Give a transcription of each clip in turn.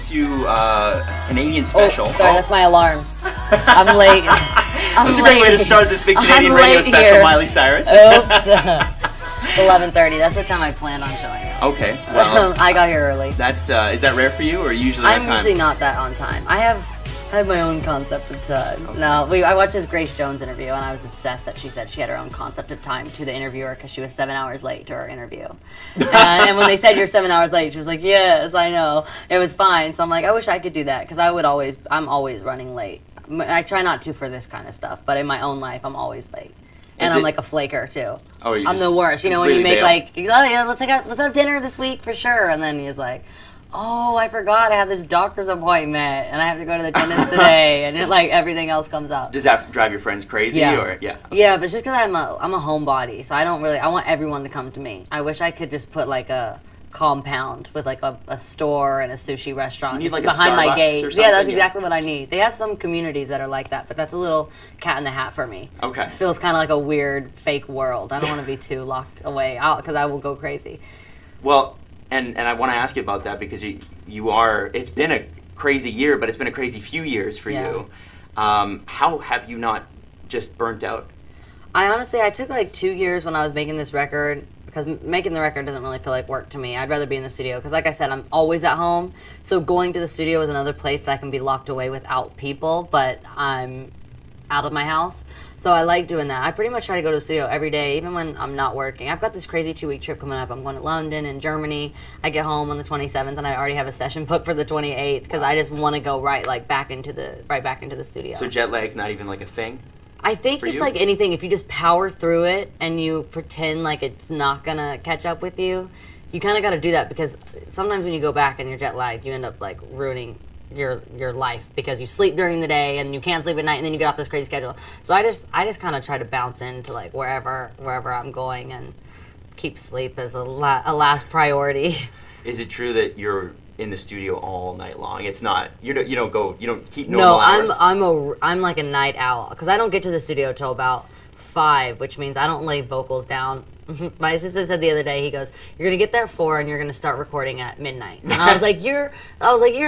to Canadian special. Oh, sorry, that's my alarm. I'm late. That's a great way to start this big Canadian radio special, here. Miley Cyrus. Oops. 11:30. That's what time I planned on showing up. Okay. Well, I got here early. that's is that rare for you, or usually on I'm time? usually not that on time. I have my own concept of time. Okay. No, I watched this Grace Jones interview, and I was obsessed that she said she had her own concept of time to the interviewer because she was 7 hours late to her interview. And when they said you're 7 hours late, she was like, "Yes, I know." It was fine. So I'm like, I wish I could do that because I'm always running late. I try not to for this kind of stuff, but in my own life, I'm always late. And I'm like a flaker too. Oh, I'm the worst. You know, when you make like, oh, yeah, let's have dinner this week for sure, and then he's like, oh, I forgot I have this doctor's appointment and I have to go to the dentist today, and it's like everything else comes up. Does that drive your friends crazy? Yeah. Or yeah. Yeah, but it's just because I'm a homebody, so I want everyone to come to me. I wish I could just put like a compound with like a store and a sushi restaurant You need like behind a my Starbucks gate. or something, Yeah, that's exactly what I need. They have some communities that are like that, but that's a little cat in the hat for me. Okay. It feels kind of like a weird fake world. I don't want to be too locked away out because I will go crazy. Well, and I want to ask you about that because you are. It's been a crazy year, but it's been a crazy few years for you. How have you not just burnt out? I took like 2 years when I was making this record, because making the record doesn't really feel like work to me. I'd rather be in the studio because, like I said, I'm always at home. So going to the studio is another place that I can be locked away without people, but I'm out of my house. So I like doing that. I pretty much try to go to the studio every day, even when I'm not working. I've got this crazy 2-week trip coming up. I'm going to London and Germany. I get home on the 27th, and I already have a session booked for the 28th because I just want to go right back into the studio. So jet lag's not even like a thing? I think it's like anything. If you just power through it and you pretend like it's not going to catch up with you, you kind of got to do that, because sometimes when you go back and you're jet lagged, you end up like ruining your life because you sleep during the day and you can't sleep at night, and then you get off this crazy schedule. So I just kind of try to bounce into like wherever I'm going and keep sleep as a last priority. Is it true that you're in the studio all night long? It's not. You don't keep normal hours? No, I'm like a night owl because I don't get to the studio till about 5, which means I don't lay vocals down. My assistant said the other day, he goes, "You're gonna get there at 4 and you're gonna start recording at midnight." And I was like, you're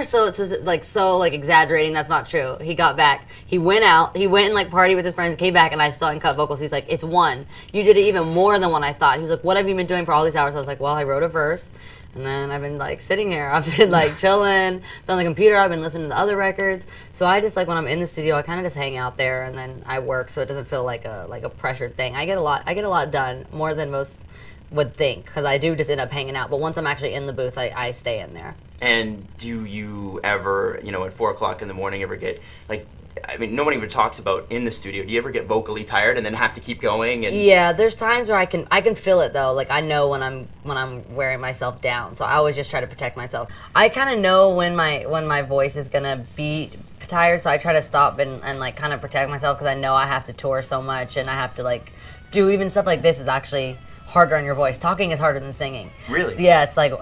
so exaggerating. That's not true. He got back. He went and like partied with his friends, came back, and I still hadn't cut vocals. He's like, "It's 1. You did it even more than what I thought." He was like, "What have you been doing for all these hours?" I was like, "Well, I wrote a verse. And then I've been like sitting here. I've been like chilling, been on the computer. I've been listening to other records. So I just like when I'm in the studio, I kind of just hang out there, and then I work. So it doesn't feel like a pressured thing. I get a lot done, more than most would think, because I do just end up hanging out. But once I'm actually in the booth, I stay in there. And do you ever, at 4 o'clock in the morning, ever get like? I mean, nobody ever talks about in the studio. Do you ever get vocally tired and then have to keep going? And yeah, there's times where I can feel it though. Like I know when I'm wearing myself down. So I always just try to protect myself. I kind of know when my voice is gonna be tired. So I try to stop and like kind of protect myself, because I know I have to tour so much, and I have to like do even stuff like this is actually harder on your voice. Talking is harder than singing. Really? Yeah, it's like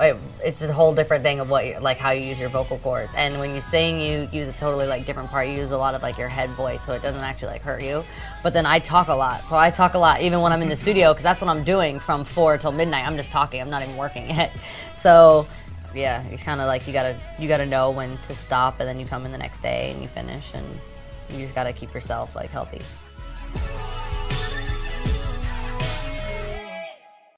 it's a whole different thing of like how you use your vocal cords. And when you sing, you use a totally like different part. You use a lot of like your head voice, so it doesn't actually like hurt you. But then I talk a lot, so I talk a lot even when I'm in the studio, because that's what I'm doing from 4 till midnight. I'm just talking. I'm not even working yet. So yeah, it's kind of like you gotta know when to stop, and then you come in the next day and you finish, and you just gotta keep yourself like healthy.